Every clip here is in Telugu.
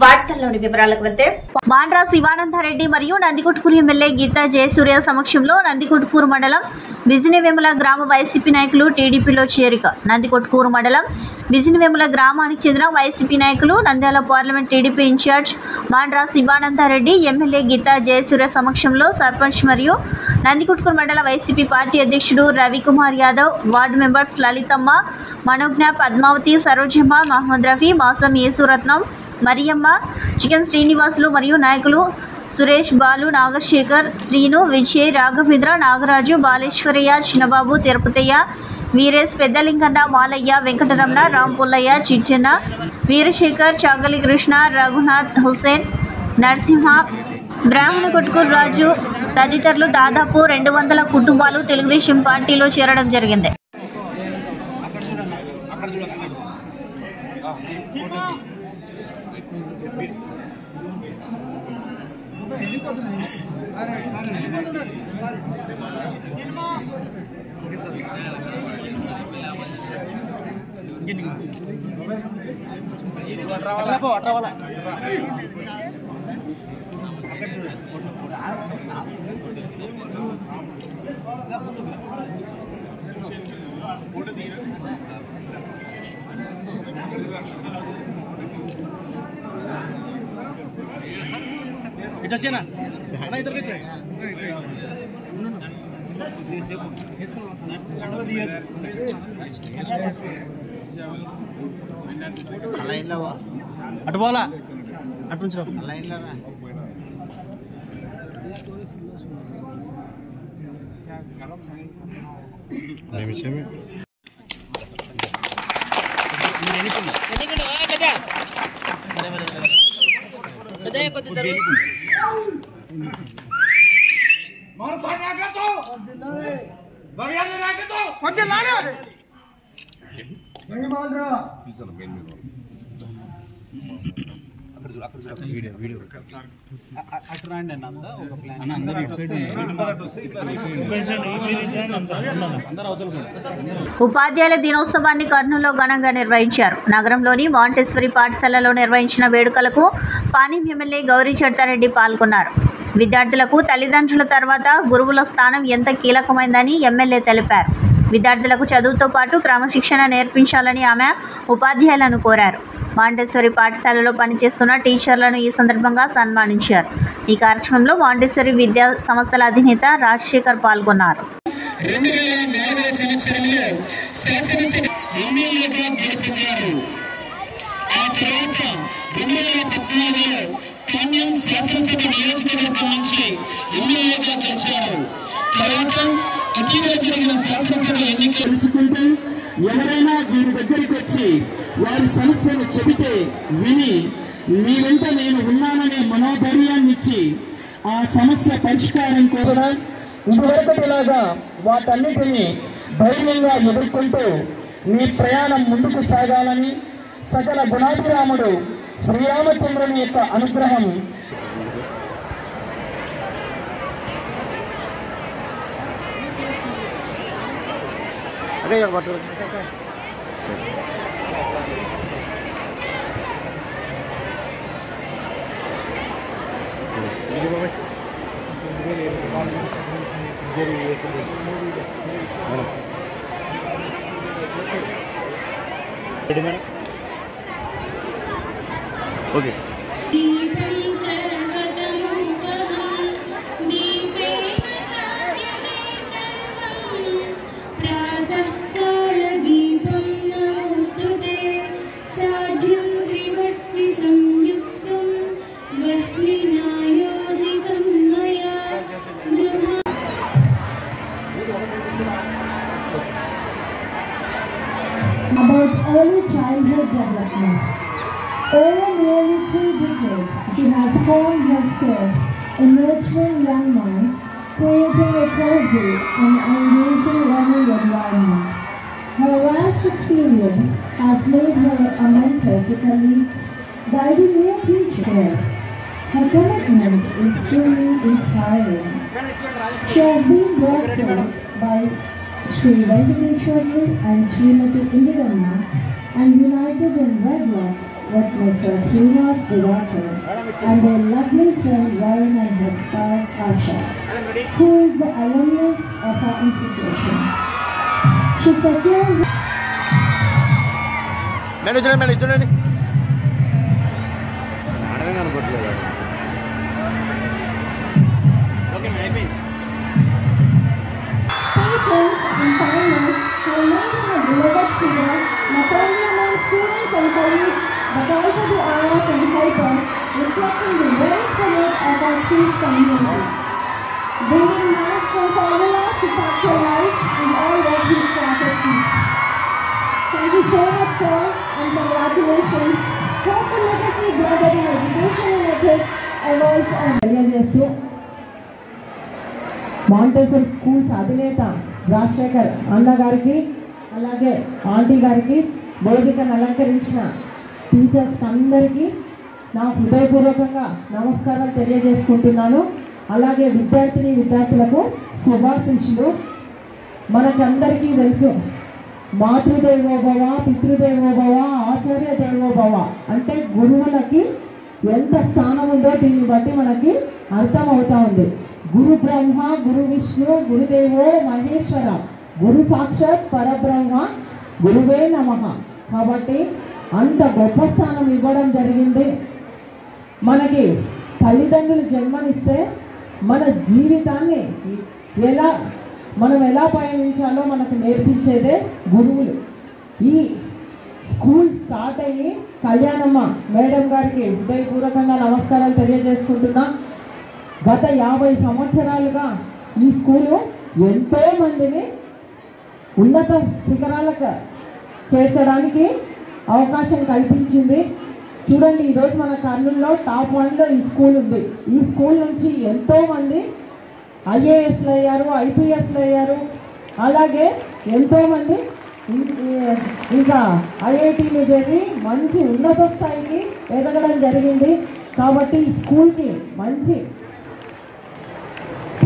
వార్తల్లోని వివరాలకు వెళ్తే మాండ్రా శివానందరెడ్డి మరియు నందికొట్కూరు ఎమ్మెల్యే గీతా జయసూర్య సమక్షంలో నందికొట్కూరు మండలం బిజినవేముల గ్రామ వైసీపీ నాయకులు టీడీపీలో చేరిక. నందికొట్కూరు మండలం బిజినవేముల గ్రామానికి చెందిన వైసీపీ నాయకులు Nandyal parliament TDP incharge Mandra Sivananda Reddy MLA Geetha Jayasurya సమక్షంలో సర్పంచ్ మరియు నందికొట్కూరు మండల వైసీపీ పార్టీ అధ్యక్షుడు Ravikumar Yadav, ward members Lalithamma, Manogna, Padmavathi, Sarojamma, Mohammed Rafi, Masam Yesuratnam, Mariyamma, chicken Srinivasulu మరియు నాయకులు సురేష్, బాలు, నాగశేఖర్, శ్రీను, విజయ్, రాఘవేంద్ర, నాగరాజు, బాలేశ్వరయ్య, చిన్నబాబు, తిరుపతయ్య, వీరేష్, పెద్దలింగన్న, మాలయ్య, వెంకటరమణ, రాంపుల్లయ్య, చిట్టెన్న, వీరశేఖర్, చాగలి కృష్ణ, రఘునాథ్, హుసేన్, నరసింహ, బ్రాహ్మణ కొట్కూరు రాజు తదితరులు దాదాపు 200 కుటుంబాలు తెలుగుదేశం పార్టీలో చేరడం జరిగింది. అటు పోలా అటు నుంచి ఉపాధ్యాయుల దినోత్సవాన్ని కర్నూలులో ఘనంగా నిర్వహించారు. నగరంలోని మాంటెస్వరీ పాఠశాలలో నిర్వహించిన వేడుకలకు పాణ్యం ఎమ్మెల్యే గౌరీ చట్టారెడ్డి పాల్గొన్నారు. విద్యార్థులకు తల్లిదండ్రుల తర్వాత గురువుల స్థానం ఎంత కీలకమైందని ఎమ్మెల్యే తెలిపారు. విద్యార్థులకు చదువుతో పాటు క్రమశిక్షణ నేర్పించాలని ఆమె ఉపాధ్యాయులను కోరారు. మాంటెస్వరీ పాఠశాలలో పనిచేస్తున్న టీచర్లను ఈ సందర్భంగా సన్మానించారు. ఈ కార్యక్రమంలో మాంటెస్వరీ విద్యా సంస్థల అధినేత రాజశేఖర్ పాల్గొన్నారు. ఎవరైనా దీని దగ్గరికి వచ్చి వారి సమస్యను చెబితే విని మీ వెంట నేను ఉన్నాననే మనోధైర్యాన్ని ఇచ్చి ఆ సమస్య పరిష్కారం కోసం ఇదివరకటిలాగా వాటన్నిటినీ ధైర్యంగా ఎదుర్కొంటూ మీ ప్రయాణం ముందుకు సాగాలని సకల గుణాభిరాముడు శ్రీరామచంద్రుని యొక్క అనుగ్రహం okay. About early childhood development. Over nearly 2 decades, she has honed her skills in nurturing young minds, creating a cozy and engaging learning environment. Her vast experience has made her a mentor to colleagues, guiding new teachers. Her commitment is truly inspiring. She has been brought forth by Sri Venkateshwarlu and Srimati Indiramma and united in wedlock with Mr. Srinivas Divakar and their lovely son Varun and his spouse Asha, who is the alumnus of our institution. Should secure patrons and partners who remain in a beloved theatre, not only among students and colleagues, but also the hours and helpers, reflecting the very spirit of our street community. Bringing maths from formula to factor life is all what these classes teach. Thank you so much, sir, and congratulations. Hope the legacy brother in education and ethics evolves on. Montessori schools అధినేత రాజశేఖర్ అన్న గారికి అలాగే ఆంటీ గారికి వేదికను అలంకరించిన టీచర్స్ అందరికీ నా హృదయపూర్వకంగా నమస్కారాలు తెలియజేసుకుంటున్నాను. అలాగే విద్యార్థులకు శుభాశీస్సులు. మనకందరికీ తెలుసు మాతృదేవోభవ, పితృదేవోభవ, ఆచార్య దేవోభవ అంటే గురువులకి ఎంత స్థానం ఉందో దీన్ని బట్టి మనకి అర్థమవుతా ఉంది. గురు బ్రహ్మ, గురు విష్ణు, గురుదేవో మహేశ్వర, గురు సాక్షాత్ పరబ్రహ్మ, గురువే నమః. కాబట్టి అంత గొప్ప స్థానం ఇవ్వడం జరిగింది. మనకి తల్లిదండ్రులు జన్మనిస్తే మన జీవితాన్ని మనం ఎలా పయనించాలో మనకు నేర్పించేదే గురువులు. ఈ స్కూల్ స్టార్ట్ అయ్యి కళ్యాణమ్మ మేడం గారికి హృదయపూర్వకంగా నమస్కారాలు తెలియజేసుకుంటున్నా. గత 50 సంవత్సరాలుగా ఈ స్కూలు ఎంతో మందిని ఉన్నత శిఖరాలకు చేర్చడానికి అవకాశం కల్పించింది. చూడండి, ఈరోజు మన కర్నూలులో టాప్ 1లో ఈ స్కూల్ ఉంది. ఈ స్కూల్ నుంచి ఎంతోమంది ఐఏఎస్లు అయ్యారు, ఐపీఎస్లు అయ్యారు. అలాగే ఎంతోమంది ఇంకా ఐఐటీలు చేరి మంచి ఉన్నత స్థాయికి ఎదగడం జరిగింది. కాబట్టి ఈ స్కూల్కి మంచి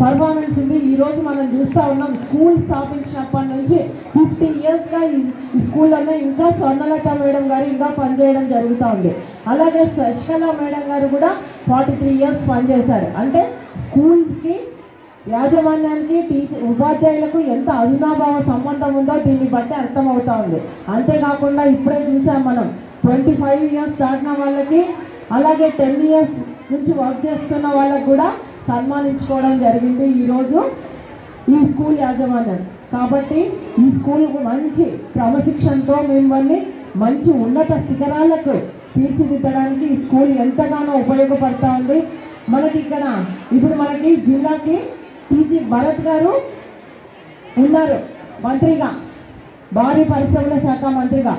పర్ఫార్మెన్స్ ఉంది. ఈరోజు మనం చూస్తూ ఉన్నాం, స్కూల్ స్థాపించినప్పటి నుంచి 50 ఇయర్స్గా ఈ స్కూల్లోనే ఇంకా స్వర్ణలత మేడం గారు ఇంకా పనిచేయడం జరుగుతూ ఉంది. అలాగే శశికళ మేడం గారు కూడా 43 ఇయర్స్ పనిచేశారు. అంటే స్కూల్కి యాజమాన్యానికి ఉపాధ్యాయులకు ఎంత అవినాభావ సంబంధం ఉందో దీన్ని బట్టి అర్థమవుతా ఉంది. అంతేకాకుండా ఇప్పుడే చూసాం మనం 25 ఇయర్స్ దాటిన వాళ్ళకి, అలాగే 10 ఇయర్స్ నుంచి వర్క్ చేస్తున్న వాళ్ళకు కూడా సన్మానించుకోవడం జరిగింది ఈరోజు ఈ స్కూల్ యాజమాన్యం. కాబట్టి ఈ స్కూల్కు మంచి క్రమశిక్షణతో మిమ్మల్ని మంచి ఉన్నత శిఖరాలకు తీర్చిదిద్దడానికి ఈ స్కూల్ ఎంతగానో ఉపయోగపడుతూ ఉంది. మనకి ఇక్కడ ఇప్పుడు మనకి జిల్లాకి టీజీ భరత్ గారు ఉన్నారు మంత్రిగా, భారీ పరిశ్రమల శాఖ మంత్రిగా.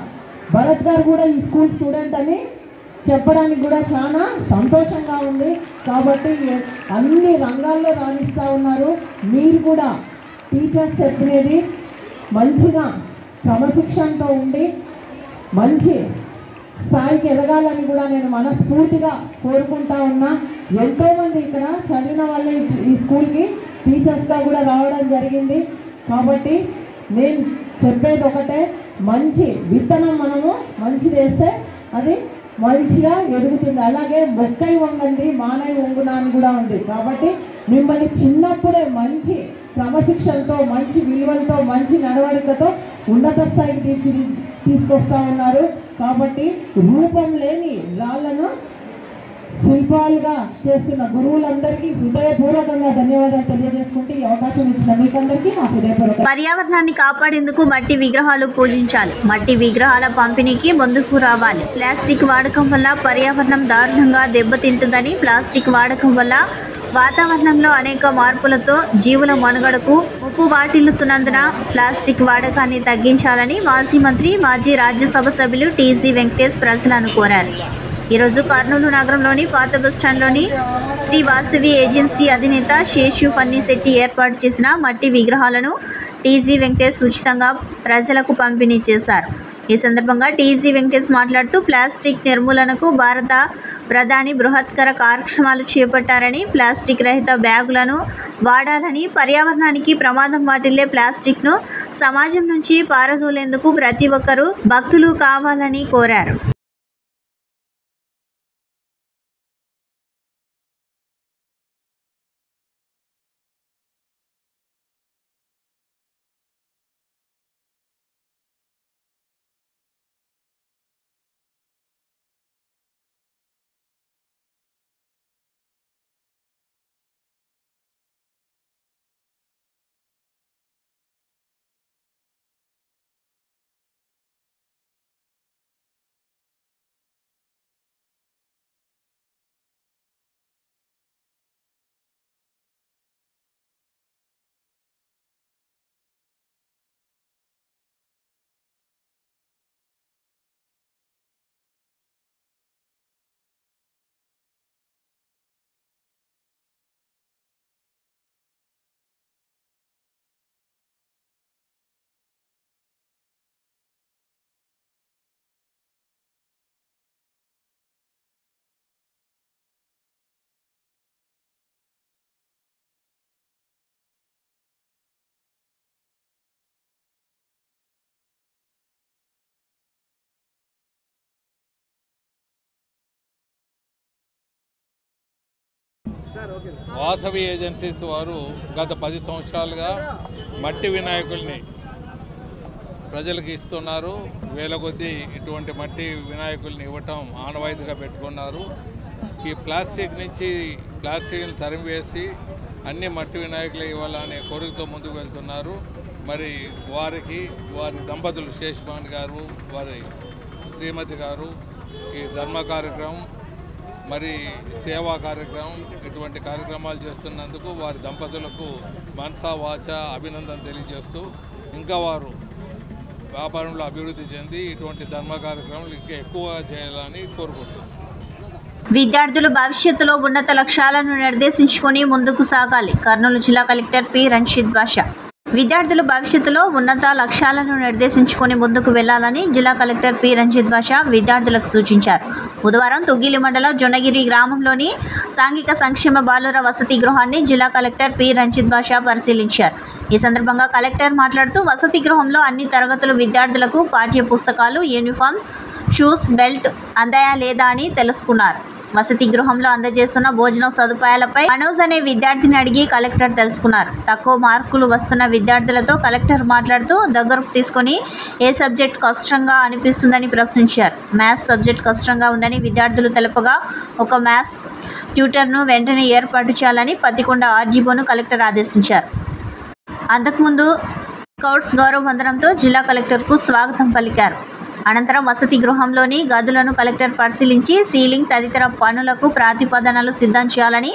భరత్ గారు కూడా ఈ స్కూల్ స్టూడెంట్ అని చెప్పడానికి కూడా చాలా సంతోషంగా ఉంది. కాబట్టి అన్ని రంగాల్లో రాణిస్తూ ఉన్నారు. మీరు కూడా టీచర్స్ చెప్పినది మంచిగా క్రమశిక్షణతో ఉండి మంచి స్థాయికి ఎదగాలని కూడా నేను మనస్ఫూర్తిగా కోరుకుంటా ఉన్నా. ఎంతోమంది ఇక్కడ చదివిన వాళ్ళే ఈ స్కూల్కి టీచర్స్గా కూడా రావడం జరిగింది. కాబట్టి నేను చెప్పేది ఒకటే, మంచి విత్తనం మనము మంచిది వేస్తే అది మంచిగా ఎదుగుతుంది. అలాగే మొక్కై వంగండి మానై వంగున అని కూడా ఉంది. కాబట్టి మిమ్మల్ని చిన్నప్పుడే మంచి క్రమశిక్షణతో, మంచి విలువలతో, మంచి నడవడికతో ఉన్నత స్థాయికి తీసుకొస్తా ఉన్నారు. కాబట్టి రూపం లేని రాళ్లను శిల్పాలుగా చేస్తున్న గురువులందరికీ హృదయపూర్వకంగా ధన్యవాదాలు తెలియజేసుకుంటూ ఈ అవకాశం ఇచ్చిన మీకందరికీ నా హృదయపూర్వక. పర్యావరణాన్ని కాపాడేందుకు మట్టి విగ్రహాలు పూజించాలి. మట్టి విగ్రహాల పంపిణీకి ముందుకు రావాలి. ప్లాస్టిక్ వాడకం వల్ల పర్యావరణం దారుణంగా దెబ్బతింటుందని, ప్లాస్టిక్ వాడకం వల్ల వాతావరణంలో అనేక మార్పులతో జీవుల మనుగడకు ముప్పు వాటిల్లుతున్నందున ప్లాస్టిక్ వాడకాన్ని తగ్గించాలని మాజీ మంత్రి, మాజీ రాజ్యసభ సభ్యులు టీజీ వెంకటేష్ ప్రజలను కోరారు. ఈరోజు కర్నూలు నగరంలోని పాత బస్టాండ్లోని శ్రీ వాసవి ఏజెన్సీ అధినేత శేషు ఫన్నీశెట్టి ఏర్పాటు చేసిన మట్టి విగ్రహాలను టీజీ వెంకటేష్ ఉచితంగా ప్రజలకు పంపిణీ చేశారు. ఈ సందర్భంగా టీజీ వెంకటేష్ మాట్లాడుతూ ప్లాస్టిక్ నిర్మూలనకు భారత ప్రధాని బృహత్కర కార్యక్రమాలు చేపట్టారని, ప్లాస్టిక్ రహిత బ్యాగులను వాడాలని, పర్యావరణానికి ప్రమాదం వాటిల్లే ప్లాస్టిక్ను సమాజం నుంచి పారదోలేందుకు ప్రతి ఒక్కరూ భక్తులు కావాలని కోరారు. వాసవి ఏజెన్సీస్ వారు గత 10 సంవత్సరాలుగా మట్టి వినాయకుల్ని ప్రజలకు ఇస్తున్నారు. వేల కొద్దీ ఇటువంటి మట్టి వినాయకుల్ని ఇవ్వటం ఆనవాయితీగా పెట్టుకున్నారు. ఈ ప్లాస్టిక్ని తరిమివేసి అన్ని మట్టి వినాయకులు ఇవ్వాలనే కోరికతో ముందుకు వెళ్తున్నారు. మరి వారి దంపతులు శేషమాన్ గారు, వారి శ్రీమతి గారు ఈ ధర్మ కార్యక్రమం మరి సేవా కార్యక్రమం ఇటువంటి కార్యక్రమాలు చేస్తున్నందుకు వారి దంపతులకు మనసా వాచ అభినందన తెలియజేస్తూ ఇంకా వారు వ్యాపారంలో అభివృద్ధి చెంది ఇటువంటి ధర్మ కార్యక్రమాలు ఇంకా ఎక్కువగా చేయాలని కోరుకుంటున్నాను. విద్యార్థులు భవిష్యత్తులో ఉన్నత లక్ష్యాలను నిర్దేశించుకొని ముందుకు సాగాలి. కర్నూలు జిల్లా కలెక్టర్ పి రంజిత్ బాషా. విద్యార్థులు భవిష్యత్తులో ఉన్నత లక్ష్యాలను నిర్దేశించుకొని ముందుకు వెళ్లాలని జిల్లా కలెక్టర్ పి రంజిత్ బాషా విద్యార్థులకు సూచించారు. బుధవారం తుగ్గిలి మండలం జొన్నగిరి గ్రామంలోని సాంఘిక సంక్షేమ బాలుర వసతి గృహాన్ని జిల్లా కలెక్టర్ పి రంజిత్ బాషా పరిశీలించారు. ఈ సందర్భంగా కలెక్టర్ మాట్లాడుతూ వసతి గృహంలో అన్ని తరగతుల విద్యార్థులకు పాఠ్య పుస్తకాలు, యూనిఫామ్, షూస్, బెల్ట్ అందాయా లేదా అని తెలుసుకున్నారు. వసతి గృహంలో అందజేస్తున్న భోజన సదుపాయాలపై మనోజ్ అనే విద్యార్థిని అడిగి కలెక్టర్ తెలుసుకున్నారు. తక్కువ మార్కులు వస్తున్న విద్యార్థులతో కలెక్టర్ మాట్లాడుతూ దగ్గరకు తీసుకొని ఏ సబ్జెక్ట్ కష్టంగా అనిపిస్తుందని ప్రశ్నించారు. మ్యాథ్స్ సబ్జెక్ట్ కష్టంగా ఉందని విద్యార్థులు తెలుపగా ఒక మ్యాథ్స్ ట్యూటర్ను వెంటనే ఏర్పాటు చేయాలని పత్తికొండ ఆర్జీఓను కలెక్టర్ ఆదేశించారు. అంతకుముందు స్కౌట్స్ గౌరవ వందనంతో జిల్లా కలెక్టర్కు స్వాగతం పలికారు. అనంతరం వసతి గృహంలోని గదులను కలెక్టర్ పరిశీలించి సీలింగ్ తదితర పనులకు ప్రతిపాదనలు సిద్ధం చేయాలని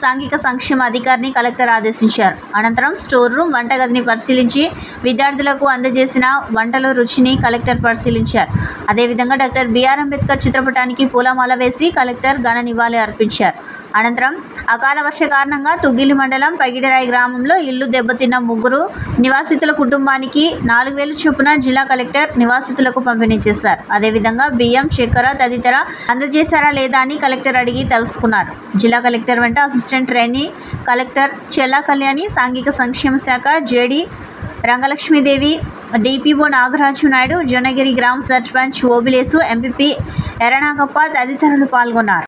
సాంఘిక సంక్షేమ అధికారిని కలెక్టర్ ఆదేశించారు. అనంతరం స్టోర్ రూమ్, వంటగదిని పరిశీలించి విద్యార్థులకు అందజేసిన వంటల రుచిని కలెక్టర్ పరిశీలించారు. అదేవిధంగా డాక్టర్ బిఆర్ అంబేద్కర్ చిత్రపటానికి పూలమాల వేసి కలెక్టర్ ఘన నివాళి అర్పించారు. అనంతరం అకాల వర్ష కారణంగా తుగ్గిలి మండలం పగిడిరాయి గ్రామంలో ఇల్లు దెబ్బతిన్న 3 నివాసితుల కుటుంబానికి 4,000 చొప్పున జిల్లా కలెక్టర్ నివాసితులకు పంపిణీ చేశారు. అదేవిధంగా బియ్యం, చక్కెర తదితర అందజేశారా లేదా అని కలెక్టర్ అడిగి తెలుసుకున్నారు. జిల్లా కలెక్టర్ వెంట అసిస్టెంట్ ట్రైనీ కలెక్టర్ చెల్లా కళ్యాణి, సాంఘిక సంక్షేమ శాఖ జేడీ రంగలక్ష్మీదేవి, డిపిఓ నాగరాజు నాయుడు, జొన్నగిరి గ్రామ సర్పంచ్ ఓబిలేసు, ఎంపీపీ ఎర్రనాగప్ప తదితరులు పాల్గొన్నారు.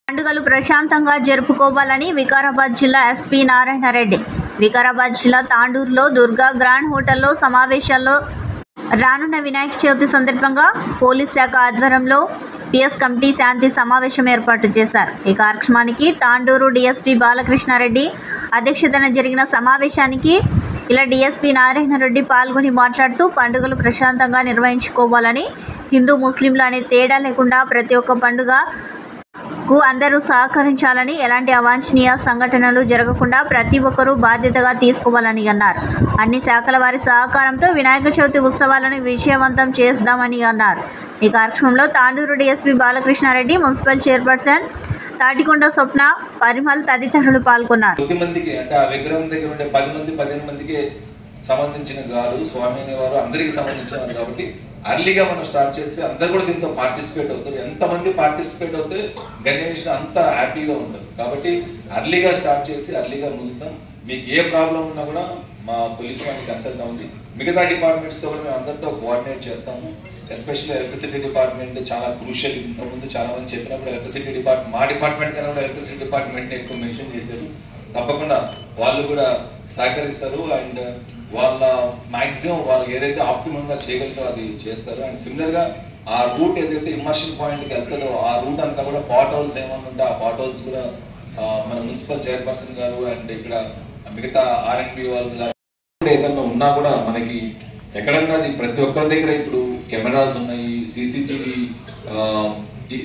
పండుగలు ప్రశాంతంగా జరుపుకోవాలని వికారాబాద్ జిల్లా ఎస్పీ నారాయణ రెడ్డి వికారాబాద్ జిల్లా తాండూరులో దుర్గా గ్రాండ్ హోటల్లో సమావేశాల్లో రానున్న వినాయక చవితి సందర్భంగా పోలీస్ శాఖ ఆధ్వర్యంలో పిఎస్ కమిటీ శాంతి సమావేశం ఏర్పాటు చేశారు. ఈ కార్యక్రమానికి తాండూరు డీఎస్పీ బాలకృష్ణారెడ్డి అధ్యక్షతన జరిగిన సమావేశానికి ఇలా డీఎస్పీ నారాయణ రెడ్డి పాల్గొని మాట్లాడుతూ పండుగలు ప్రశాంతంగా నిర్వహించుకోవాలని, హిందూ ముస్లింలు అనే తేడా లేకుండా ప్రతి ఒక్క పండుగకు అందరూ సహకరించాలని, ఎలాంటి అవాంఛనీయ సంఘటనలు జరగకుండా ప్రతి ఒక్కరూ బాధ్యతగా తీసుకోవాలని అన్నారు. అన్ని శాఖల వారి సహకారంతో వినాయక చవితి ఉత్సవాలను విజయవంతం చేద్దామని అన్నారు. ఈ కార్యక్రమంలో Tandur DSP Balakrishna Reddy, municipal chairperson Tatikonda Swapna, Parimal తదితరులు పాల్గొన్నారు. కొద్ది మందికి అంటే ఆ విగ్రహం దగ్గర ఉండే 10 మంది 15 మందికి సంబంధించిన గారు స్వామి అనేవారు అందరికి సంబంధించినవారు కాబట్టి అర్లీగా మనం స్టార్ట్ చేస్తే అందరు కూడా దీంతో పార్టిసిపేట్ అవుతారు. ఎంతమంది పార్టిసిపేట్ అవుతే గణేష్ అంత హ్యాపీగా ఉంటుంది. కాబట్టి అర్లీగా స్టార్ట్ చేసి అర్లీగా ముగిద్దాం. మీకు ఏ ప్రాబ్లం ఉన్నా కూడా మా పోలీస్ వారిని కన్సల్ట్ అవ్వండి. మిగతా డిపార్ట్మెంట్స్తో కూడా మేము అందరితో కోఆర్డినేట్ చేస్తాము. ఎస్పెషల్లీ ఎలక్ట్రిసిటీ డిపార్ట్మెంట్ చాలా క్రూషియల్. ఇంతకుముందు చాలా మంది చెప్పినప్పుడు ఎలక్ట్రిసిటీ డిపార్ట్మెంట్ మా డిపార్ట్మెంట్ కన్నా కూడా ఎలక్ట్రిసిటీ డిపార్ట్మెంట్ ఎక్కువ మెన్షన్ చేశారు. తప్పకుండా వాళ్ళు కూడా సహకరిస్తారు అండ్ వాళ్ళ మాక్సిమం వాళ్ళు ఏదైతే ఆప్టిమమ్ గా చేయగలుగుతారో అది చేస్తారు. అండ్ సిమిలర్ గా ఆ రూట్ ఏదైతే ఇమర్షన్ పాయింట్ కి వెళ్తుందో ఆ రూట్ అంతా కూడా పాట్ హోల్స్ ఏమన్నా ఉంటే ఆ పాట్ హోల్స్ కూడా మన మున్సిపల్ చైర్పర్సన్ గారు అండ్ ఇక్కడ మిగతా R&B వాళ్ళు ఏదన్నా ఉన్నా కూడా మనకి ఎక్కడన్నా అది ప్రతి ఒక్కరి దగ్గర ఇప్పుడు కెమెరాస్ ఉన్నాయి,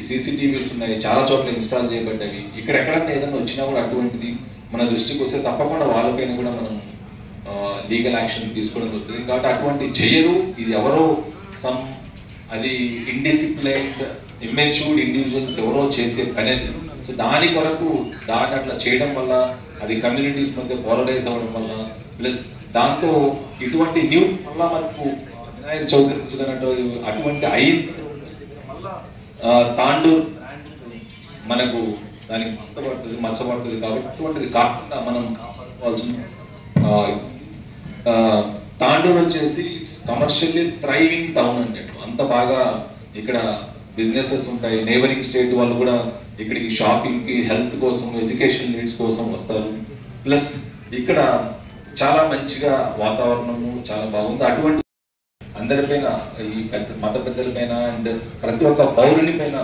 సీసీటీవీస్ ఉన్నాయి, చాలా చోట్ల ఇన్స్టాల్ చేయబడ్డవి. ఇక్కడ ఎక్కడన్నా ఏదన్నా వచ్చినా కూడా అటువంటిది మన దృష్టికి వస్తే తప్పకుండా వాళ్ళపైన కూడా మనం లీగల్ యాక్షన్ తీసుకోవడం జరుగుతుంది. కాబట్టి అటువంటి చేయరు. ఇది ఎవరో అది ఇండిసిప్లైన్డ్ ఇమ్మెచ్యూర్డ్ ఇండివిజువల్స్ ఎవరో చేసే పని. సో దాని కొరకు దాన్ని అట్లా చేయడం వల్ల అది కమ్యూనిటీస్ మధ్య పోలరైజ్ అవ్వడం వల్ల ప్లస్ దాంతో ఇటువంటి న్యూస్ వల్ల మనకు వినాయక చవితి అటువంటి తాండూర్ మనకు దానికి మచ్చబడుతుంది. కాబట్టి అటువంటిది కాకుండా మనం కాపాడుకోవాల్సిన తాండూర్ వచ్చేసి కమర్షియల్లీ థ్రైవింగ్ టౌన్ అన్నట్టు. అంత బాగా ఇక్కడ బిజినెసెస్ ఉంటాయి. నేబరింగ్ స్టేట్ వాళ్ళు కూడా ఇక్కడికి షాపింగ్ కి, హెల్త్ కోసం, ఎడ్యుకేషన్ నీడ్స్ కోసం వస్తారు. ప్లస్ ఇక్కడ చాలా మంచిగా వాతావరణము చాలా బాగుంది. అటువంటి అందరిపైన ఈ మత పెద్దలపైన అండ్ ప్రతి ఒక్క పౌరుని పైన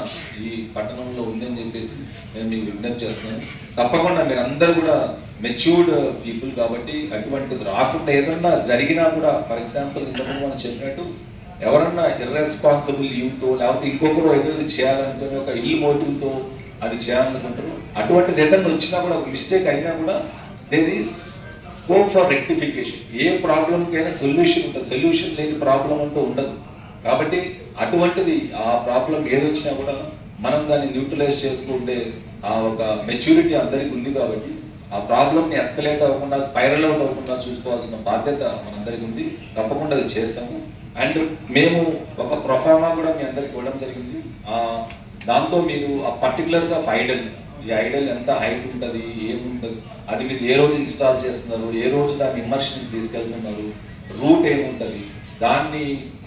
ఈ పట్టణంలో ఉందని చెప్పేసి నేను మీకు విజ్ఞప్తి చేస్తున్నాను. తప్పకుండా మీరు అందరు కూడా మెచ్యూర్డ్ పీపుల్ కాబట్టి అటువంటిది రాకుండా ఏదన్నా జరిగినా కూడా ఫర్ ఎగ్జాంపుల్ ఇంతకుముందు మనం చెప్పినట్టు ఎవరన్నా ఇర్రెస్పాన్సిబుల్ యూత్ లేకపోతే ఇంకొకరు ఏదో చేయాలనుకుని ఒక ఇల్ మోటివ్తో అది చేయాలనుకుంటారు. అటువంటిది ఏదన్నా వచ్చినా కూడా ఒక మిస్టేక్ అయినా కూడా there is scope for rectification. ఏ ప్రాబ్లంకైనా సొల్యూషన్ ఉంటుంది. సొల్యూషన్ లేని ప్రాబ్లం అంటూ ఉండదు. కాబట్టి అటువంటిది ఆ ప్రాబ్లం ఏదొచ్చినా కూడా మనం దాన్ని న్యూట్రలైజ్ చేసుకుంటే ఆ ఒక మెచ్యూరిటీ అందరికి ఉంది. కాబట్టి ఆ ప్రాబ్లమ్ని ఎస్కలేట్ అవ్వకుండా స్పైరల్ అవుట్ అవ్వకుండా చూసుకోవాల్సిన బాధ్యత మనందరికి ఉంది. తప్పకుండా అది చేస్తాము. అండ్ మేము ఒక ప్రొఫార్మా కూడా మీ అందరికి ఇవ్వడం జరిగింది. దాంతో మీరు ఆ పర్టికులర్స్ ఆఫ్ ఐడల్, ఈ ఐడల్ ఎంత హైట్ ఉంటుంది, ఏముంటుంది, అది మీరు ఏ రోజు ఇన్స్టాల్ చేస్తున్నారు, ఏ రోజు దాన్ని ఇమర్షన్ తీసుకెళ్తున్నారు, రూట్ ఏముంటుంది, దాన్ని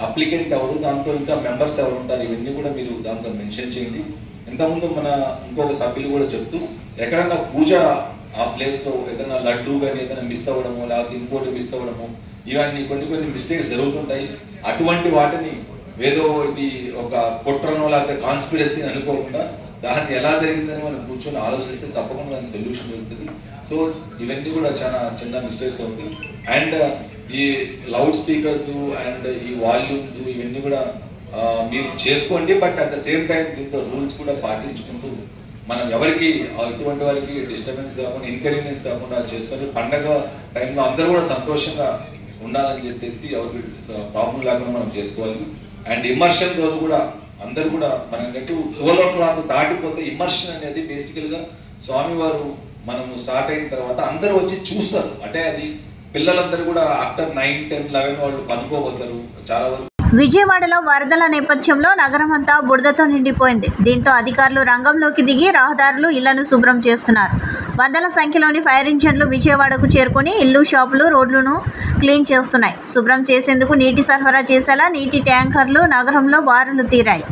అప్లికెంట్ ఎవరు, దాంతో ఇంకా మెంబర్స్ ఎవరు ఉంటారు, ఇవన్నీ కూడా మీరు దాంతో మెన్షన్ చేయండి. ఇంతకుముందు మన ఇంకొక సభ్యులు కూడా చెప్తూ ఎక్కడన్నా పూజ ఆ ప్లేస్లో ఏదైనా లడ్డు కానీ ఏదైనా మిస్ అవ్వడము లేకపోతే ఇంకోటి మిస్ అవ్వడము ఇవన్నీ కొన్ని మిస్టేక్స్ జరుగుతుంటాయి. అటువంటి వాటిని ఏదో ఇది ఒక కుట్రనో లేకపోతే కాన్స్పిరసీ అనుకోకుండా దాన్ని ఎలా జరిగిందని మనం కూర్చొని ఆలోచిస్తే తప్పకుండా దానికి సొల్యూషన్ దొరుకుతుంది. సో ఇవన్నీ కూడా చాలా చిన్న మిస్టేక్స్ అవుతాయి. అండ్ ఈ లౌడ్ స్పీకర్స్ అండ్ ఈ వాల్యూమ్స్ ఇవన్నీ కూడా మీరు చేసుకోండి. But at the same time దీంతో రూల్స్ కూడా పాటించుకుంటూ మనం ఎవరికి ఇటువంటి వారికి డిస్టర్బెన్స్ కాకుండా ఇన్కన్వీనియన్స్ కాకుండా చేసుకొని పండగ టైంలో అందరూ కూడా సంతోషంగా ఉండాలని చెప్పేసి ఎవరికి ప్రాబ్లం లేకుండా మనం చేసుకోవాలి. అండ్ ఇమర్షన్ రోజు కూడా అందరూ కూడా మనం 12 o'clock దాటిపోతే ఇమర్షన్ అనేది బేసికల్ గా స్వామివారు మనము స్టార్ట్ అయిన తర్వాత అందరూ వచ్చి చూస్తారు. అంటే అది పిల్లలందరూ కూడా ఆఫ్టర్ 9, 10, 11 వాళ్ళు పనుకోబోతారు. చాలా వరకు విజయవాడలో వరదల నేపథ్యంలో నగరం అంతా బురదతో నిండిపోయింది. దీంతో అధికారులు రంగంలోకి దిగి రహదారులు, ఇళ్లను శుభ్రం చేస్తున్నారు. వందల సంఖ్యలోని ఫైర్ ఇంజన్లు విజయవాడకు చేరుకొని ఇల్లు, షాపులు, రోడ్లను క్లీన్ చేస్తున్నాయి. శుభ్రం చేసేందుకు నీటి సరఫరా చేసేలా నీటి ట్యాంకర్లు నగరంలో బారులు తీరాయి.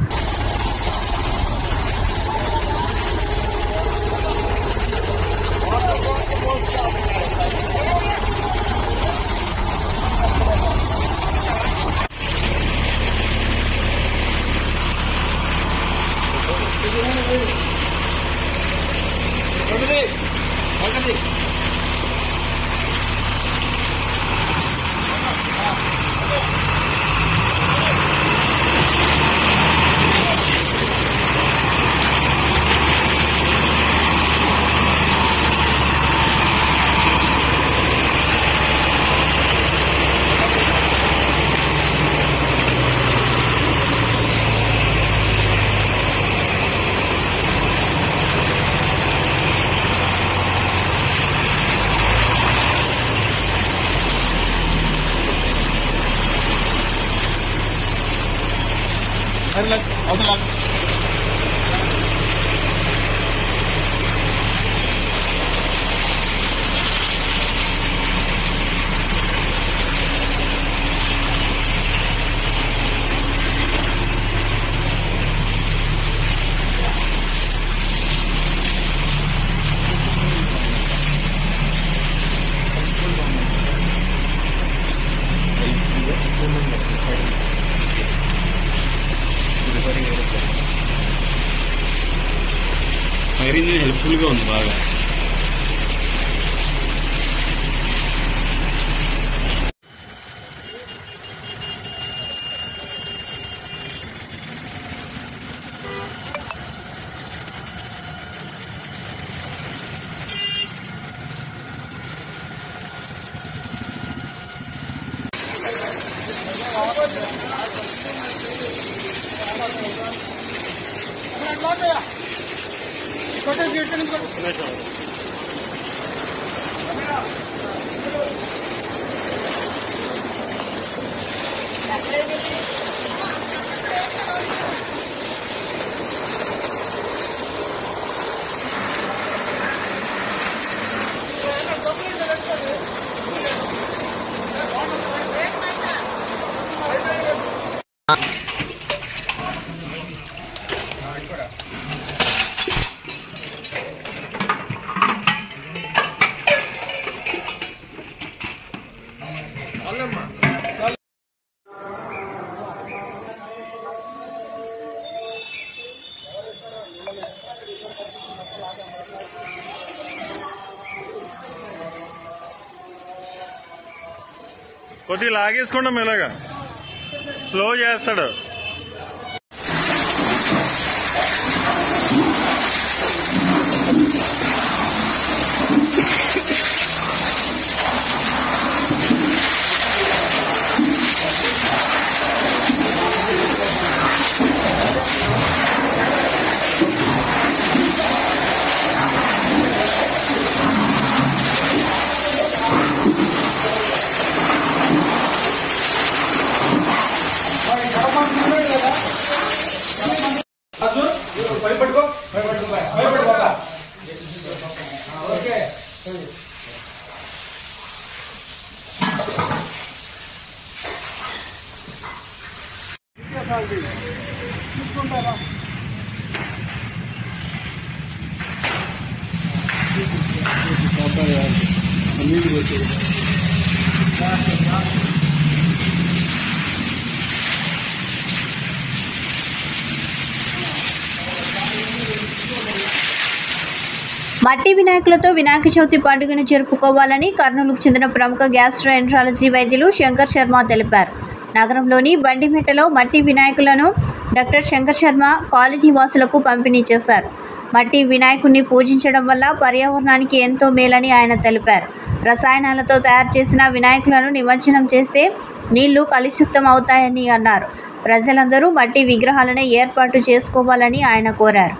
ఫైరింగ్ హెల్ప్ఫుల్గా ఉంది బాగా. కొద్దిగా లాగేసుకోండి మెల్లగా, స్లో చేస్తాడు. మట్టి వినాయకులతో వినాయక చవితి పండుగను జరుపుకోవాలని కర్నూలుకు చెందిన ప్రముఖ గ్యాస్ట్రోఎంట్రాలజీ వైద్యులు శంకర్ శర్మ తెలిపారు. నగరంలోని బండిమెట్టలో మట్టి వినాయకులను డాక్టర్ శంకర్ శర్మ కాలనీ వాసులకు పంపిణీ చేశారు. మట్టి వినాయకుడిని పూజించడం వల్ల పర్యావరణానికి ఎంతో మేలని ఆయన తెలిపారు. రసాయనాలతో తయారు చేసిన వినాయకులను నిమజ్జనం చేస్తే నీళ్లు కలుషితం అవుతాయని అన్నారు. ప్రజలందరూ మట్టి విగ్రహాలను ఏర్పాటు చేసుకోవాలని ఆయన కోరారు.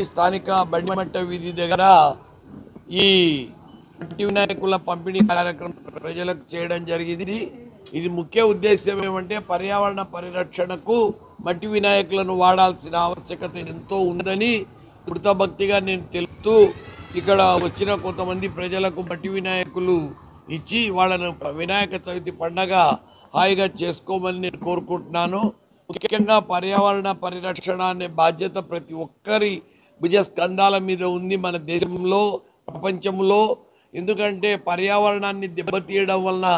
స్థానిక బండిమట్ట వీధి దగ్గర ఈ మట్టి వినాయకుల పంపిణీ కార్యక్రమం ప్రజలకు చేయడం జరిగింది. ఇది ముఖ్య ఉద్దేశం ఏమంటే పర్యావరణ పరిరక్షణకు మట్టి వినాయకులను వాడాల్సిన ఆవశ్యకత ఎంతో ఉందని కృతభక్తిగా నేను తెలుపుతూ ఇక్కడ వచ్చిన కొంతమంది ప్రజలకు మట్టి వినాయకులు ఇచ్చి వాళ్ళను వినాయక చవితి పండగ హాయిగా చేసుకోమని నేను కోరుకుంటున్నాను. ముఖ్యంగా పర్యావరణ పరిరక్షణ అనే బాధ్యత ప్రతి ఒక్కరి భుజస్కంధాల మీద ఉంది మన దేశంలో, ప్రపంచంలో. ఎందుకంటే పర్యావరణాన్ని దెబ్బతీయడం వలన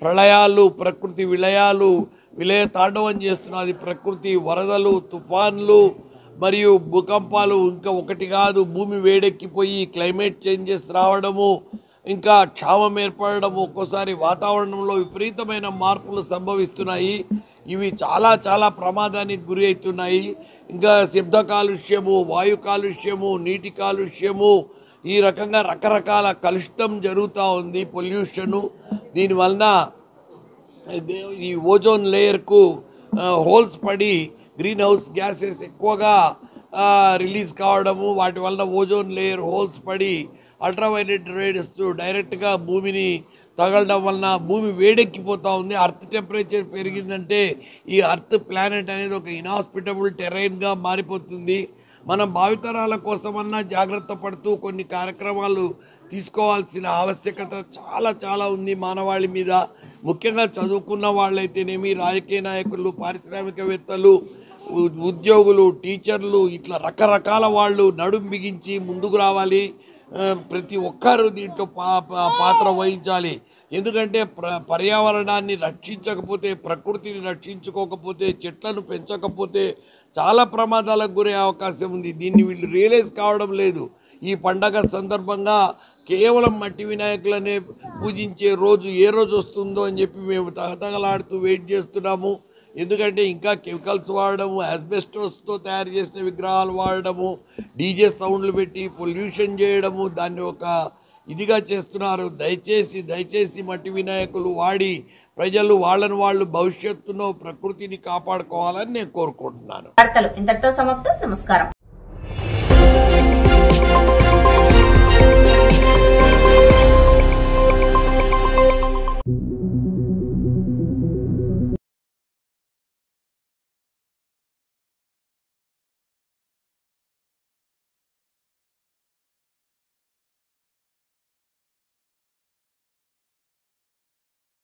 ప్రళయాలు, ప్రకృతి విలయ తాండవం చేస్తున్నది. ప్రకృతి వరదలు, తుఫాన్లు మరియు భూకంపాలు ఇంకా ఒకటి కాదు. భూమి వేడెక్కిపోయి క్లైమేట్ చేంజెస్ రావడము, ఇంకా క్షామం ఏర్పడము, ఒక్కోసారి వాతావరణంలో విపరీతమైన మార్పులు సంభవిస్తున్నాయి. ఇవి చాలా చాలా ప్రమాదానికి గురి అవుతున్నాయి. ఇంకా శబ్ద కాలుష్యము, వాయు కాలుష్యము, నీటి కాలుష్యము, ఈ రకంగా రకరకాల కలుషితం జరుగుతూ ఉంది, పొల్యూషను. దీనివలన ఈ ఓజోన్ లేయర్కు హోల్స్ పడి గ్రీన్ హౌస్ గ్యాసెస్ ఎక్కువగా రిలీజ్ కావడము, వాటి వలన ఓజోన్ లేయర్ హోల్స్ పడి అల్ట్రావైలెట్ రేస్ డైరెక్ట్గా భూమిని తగలడం వలన భూమి వేడెక్కిపోతూ ఉంది. అర్త్ టెంపరేచర్ పెరిగిందంటే ఈ అర్త్ ప్లానెట్ అనేది ఒక ఇన్హాస్పిటబుల్ టెరైన్గా మారిపోతుంది. మనం భావితరాల కోసమన్నా జాగ్రత్త పడుతూ కొన్ని కార్యక్రమాలు తీసుకోవాల్సిన ఆవశ్యకత చాలా చాలా ఉంది మానవాళి మీద. ముఖ్యంగా చదువుకున్న వాళ్ళైతేనేమి, రాజకీయ నాయకులు, పారిశ్రామికవేత్తలు, ఉద్యోగులు, టీచర్లు, ఇట్లా రకరకాల వాళ్ళు నడుం బిగించి ముందుకు రావాలి. ప్రతి ఒక్కరు దీంట్లో పాత్ర వహించాలి. ఎందుకంటే పర్యావరణాన్ని రక్షించకపోతే, ప్రకృతిని రక్షించుకోకపోతే, చెట్లను పెంచకపోతే చాలా ప్రమాదాలకు గురే అవకాశం ఉంది. దీన్ని వీళ్ళు రియలైజ్ కావడం లేదు. ఈ పండగ సందర్భంగా కేవలం మట్టి వినాయకులనే పూజించే రోజు ఏ రోజు వస్తుందో అని చెప్పి మేము తగతగలాడుతూ వెయిట్ చేస్తున్నాము. ఎందుకంటే ఇంకా కెమికల్స్ వాడడము, యాస్బెస్టోస్తో తయారు చేసిన విగ్రహాలు వాడడము, డీజే సౌండ్లు పెట్టి పొల్యూషన్ చేయడము, దాన్ని ఒక ఇదిగా చేస్తున్నారు. దయచేసి మట్టి వినాయకులు వాడి ప్రజలు వాళ్ళను వాళ్ళు భవిష్యత్తులో ప్రకృతిని కాపాడుకోవాలని నేను కోరుకుంటున్నాను. వార్తలు ఇంతటితో సమాప్తం. నమస్కారం.